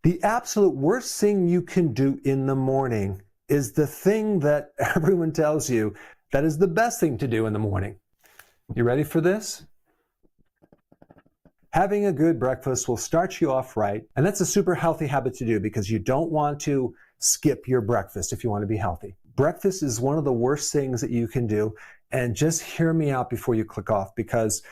The absolute worst thing you can do in the morning is the thing that everyone tells you that is the best thing to do in the morning. You ready for this? Having a good breakfast will start you off right, and that's a super healthy habit to do because you don't want to skip your breakfast if you want to be healthy. Breakfast is one of the worst things that you can do, and just hear me out before you click off, because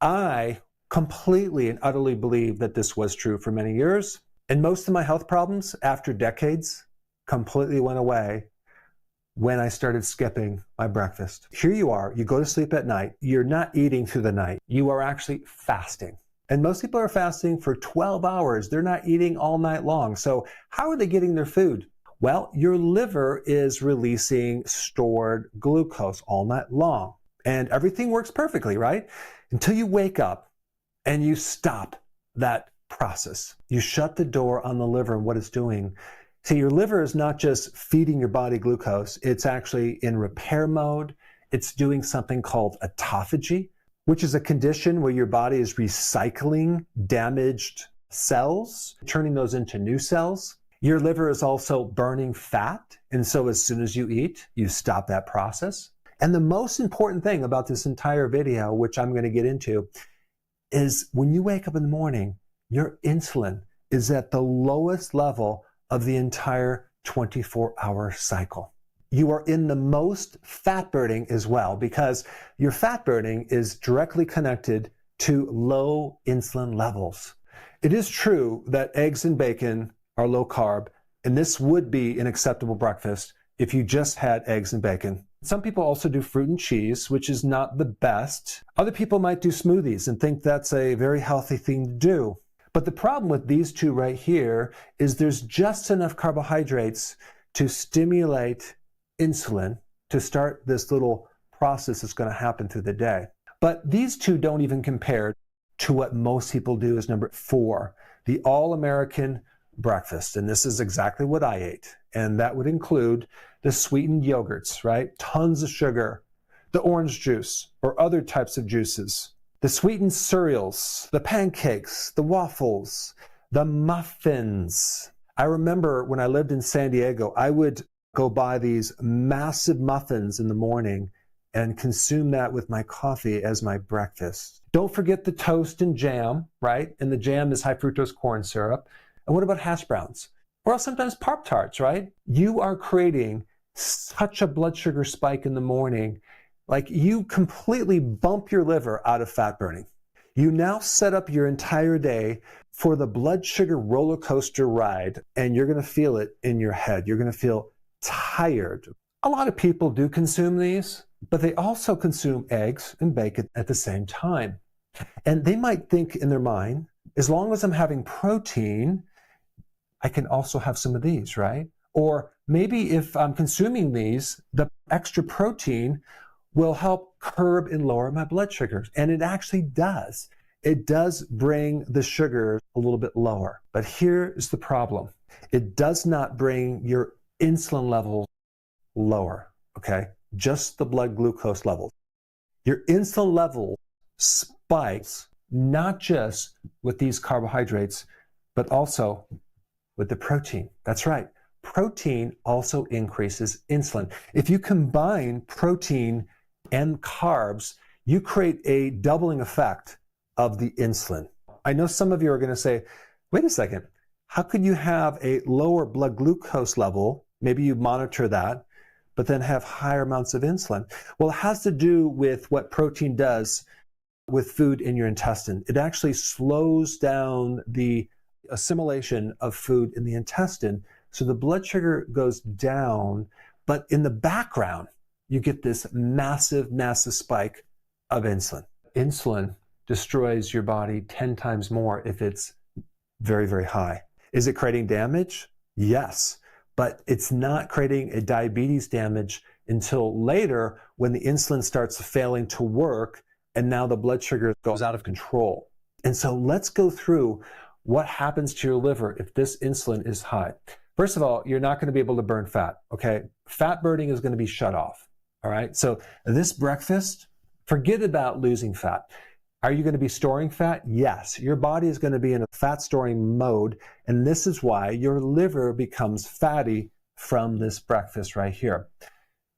I completely and utterly believe that this was true for many years, and most of my health problems after decades completely went away when I started skipping my breakfast. Here you are, you go to sleep at night, you're not eating through the night, you are actually fasting. And most people are fasting for 12 hours. They're not eating all night long. So how are they getting their food? Well, your liver is releasing stored glucose all night long. And everything works perfectly, right? Until you wake up and you stop that process. You shut the door on the liver and what it's doing. See, your liver is not just feeding your body glucose. It's actually in repair mode. It's doing something called autophagy, which is a condition where your body is recycling damaged cells, turning those into new cells. Your liver is also burning fat, and so as soon as you eat, you stop that process. And the most important thing about this entire video, which I'm going to get into, is when you wake up in the morning, your insulin is at the lowest level of the entire 24-hour cycle. You are in the most fat burning as well, because your fat burning is directly connected to low insulin levels. It is true that eggs and bacon are low carb, and this would be an acceptable breakfast if you just had eggs and bacon. Some people also do fruit and cheese, which is not the best. Other people might do smoothies and think that's a very healthy thing to do. But the problem with these two right here is there's just enough carbohydrates to stimulate insulin to start this little process that's going to happen through the day. But these two don't even compare to what most people do as number 4, the all-American breakfast. And this is exactly what I ate. And that would include the sweetened yogurts, right? Tons of sugar, the orange juice or other types of juices, the sweetened cereals, the pancakes, the waffles, the muffins. I remember when I lived in San Diego, I would go buy these massive muffins in the morning and consume that with my coffee as my breakfast. Don't forget the toast and jam, right? And the jam is high fructose corn syrup. And what about hash browns? Or sometimes Pop-Tarts, right? You are creating such a blood sugar spike in the morning, like you completely bump your liver out of fat burning. You now set up your entire day for the blood sugar roller coaster ride, and you're going to feel it in your head. You're going to feel tired. A lot of people do consume these, but they also consume eggs and bacon at the same time. And they might think in their mind, as long as I'm having protein, I can also have some of these, right? Or maybe if I'm consuming these, the extra protein will help curb and lower my blood sugars. And it actually does. It does bring the sugar a little bit lower. But here's the problem. It does not bring your insulin levels lower, okay? Just the blood glucose levels. Your insulin level spikes not just with these carbohydrates, but also with the protein. That's right. Protein also increases insulin. If you combine protein and carbs, you create a doubling effect of the insulin. I know some of you are going to say, wait a second, how could you have a lower blood glucose level? Maybe you monitor that, but then have higher amounts of insulin. Well, it has to do with what protein does with food in your intestine. It actually slows down the assimilation of food in the intestine, so the blood sugar goes down, but in the background, you get this massive, massive spike of insulin. Insulin destroys your body 10 times more if it's very, very high. Is it creating damage? Yes, but it's not creating a diabetes damage until later when the insulin starts failing to work and now the blood sugar goes out of control. And so let's go through what happens to your liver if this insulin is high. First of all, you're not going to be able to burn fat, okay? Fat burning is going to be shut off, all right? So this breakfast, forget about losing fat. Are you going to be storing fat? Yes. Your body is going to be in a fat storing mode, and this is why your liver becomes fatty from this breakfast right here.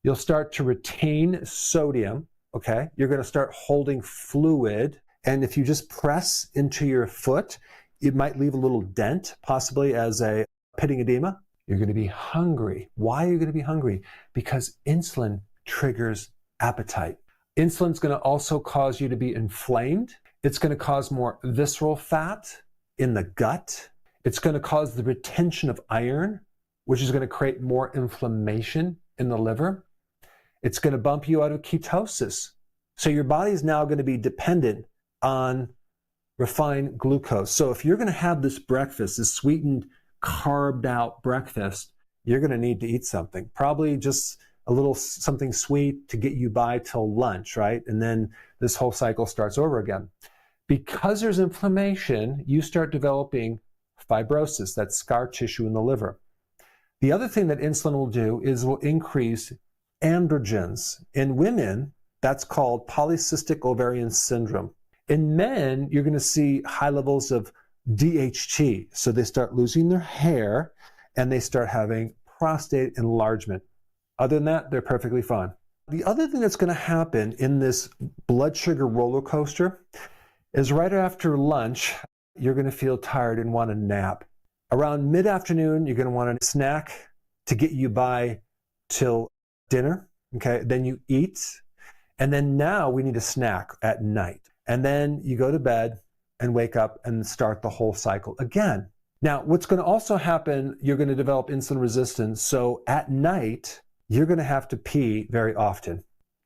You'll start to retain sodium, okay? You're going to start holding fluid, and if you just press into your foot, it might leave a little dent, possibly as a pitting edema. You're going to be hungry. Why are you going to be hungry? Because insulin triggers appetite. Insulin's going to also cause you to be inflamed. It's going to cause more visceral fat in the gut. It's going to cause the retention of iron, which is going to create more inflammation in the liver. It's going to bump you out of ketosis. So your body is now going to be dependent on refined glucose. So if you're going to have this breakfast, this sweetened, carved out breakfast, you're going to need to eat something. Probably just a little something sweet to get you by till lunch, right? And then this whole cycle starts over again. Because there's inflammation, you start developing fibrosis, that's scar tissue in the liver. The other thing that insulin will do is will increase androgens. In women, that's called polycystic ovarian syndrome. In men, you're going to see high levels of DHT. So they start losing their hair and they start having prostate enlargement. Other than that, they're perfectly fine. The other thing that's going to happen in this blood sugar roller coaster is right after lunch, you're going to feel tired and want a nap. Around mid-afternoon, you're going to want a snack to get you by till dinner. Okay, then you eat. And then now we need a snack at night. And then you go to bed and wake up and start the whole cycle again. Now, what's going to also happen, you're going to develop insulin resistance. So at night, you're going to have to pee very often.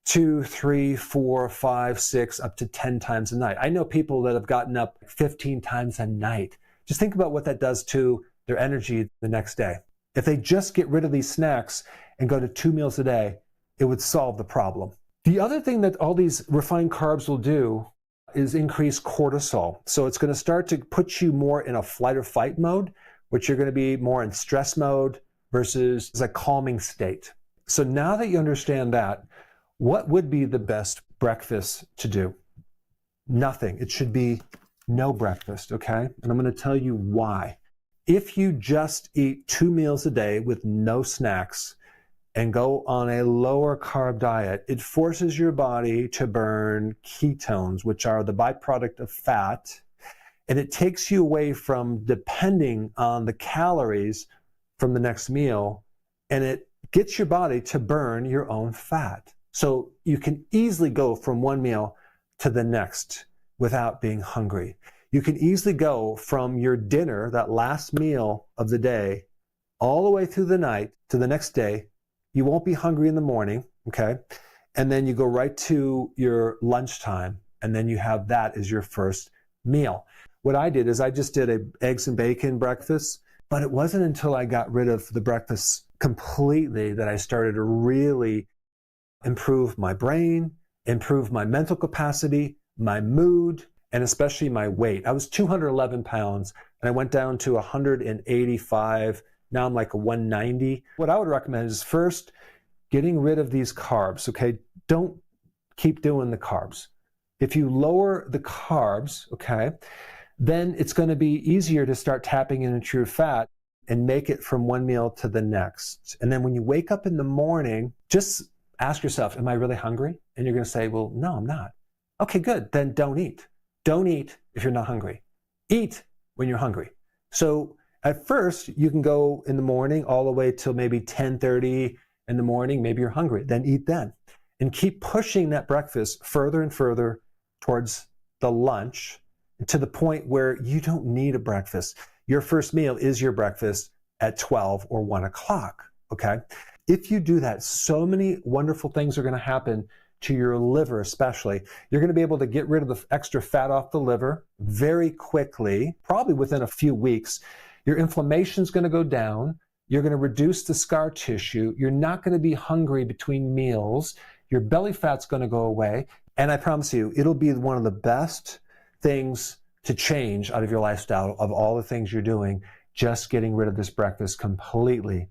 2, 3, 4, 5, 6, up to 10 times a night. I know people that have gotten up 15 times a night. Just think about what that does to their energy the next day. If they just get rid of these snacks and go to 2 meals a day, it would solve the problem. The other thing that all these refined carbs will do is increase cortisol. So it's going to start to put you more in a flight or fight mode, which you're going to be more in stress mode versus a calming state. So now that you understand that, what would be the best breakfast to do? Nothing. It should be no breakfast, okay? And I'm going to tell you why. If you just eat 2 meals a day with no snacks and go on a lower carb diet, it forces your body to burn ketones, which are the byproduct of fat, and it takes you away from depending on the calories from the next meal, and it gets your body to burn your own fat. So you can easily go from one meal to the next without being hungry. You can easily go from your dinner, that last meal of the day, all the way through the night to the next day. You won't be hungry in the morning, okay? And then you go right to your lunchtime, and then you have that as your first meal. What I did is I just did an eggs and bacon breakfast, but it wasn't until I got rid of the breakfast completely that I started to really improve my brain, improve my mental capacity, my mood, and especially my weight. I was 211 pounds, and I went down to 185. Now I'm like a 190. What I would recommend is first getting rid of these carbs, okay? Don't keep doing the carbs. If you lower the carbs, okay, then it's going to be easier to start tapping into your fat and make it from one meal to the next. And then when you wake up in the morning, just ask yourself, am I really hungry? And you're going to say, well, no, I'm not. Okay, good. Then don't eat. Don't eat if you're not hungry. Eat when you're hungry. So at first, you can go in the morning all the way till maybe 10:30 in the morning. Maybe you're hungry. Then eat then. And keep pushing that breakfast further and further towards the lunch to the point where you don't need a breakfast. Your first meal is your breakfast at 12 or 1 o'clock, okay? If you do that, so many wonderful things are going to happen to your liver especially. You're going to be able to get rid of the extra fat off the liver very quickly, probably within a few weeks. Your inflammation is going to go down. You're going to reduce the scar tissue. You're not going to be hungry between meals. Your belly fat's going to go away. And I promise you, it'll be one of the best things to change out of your lifestyle of all the things you're doing, just getting rid of this breakfast completely.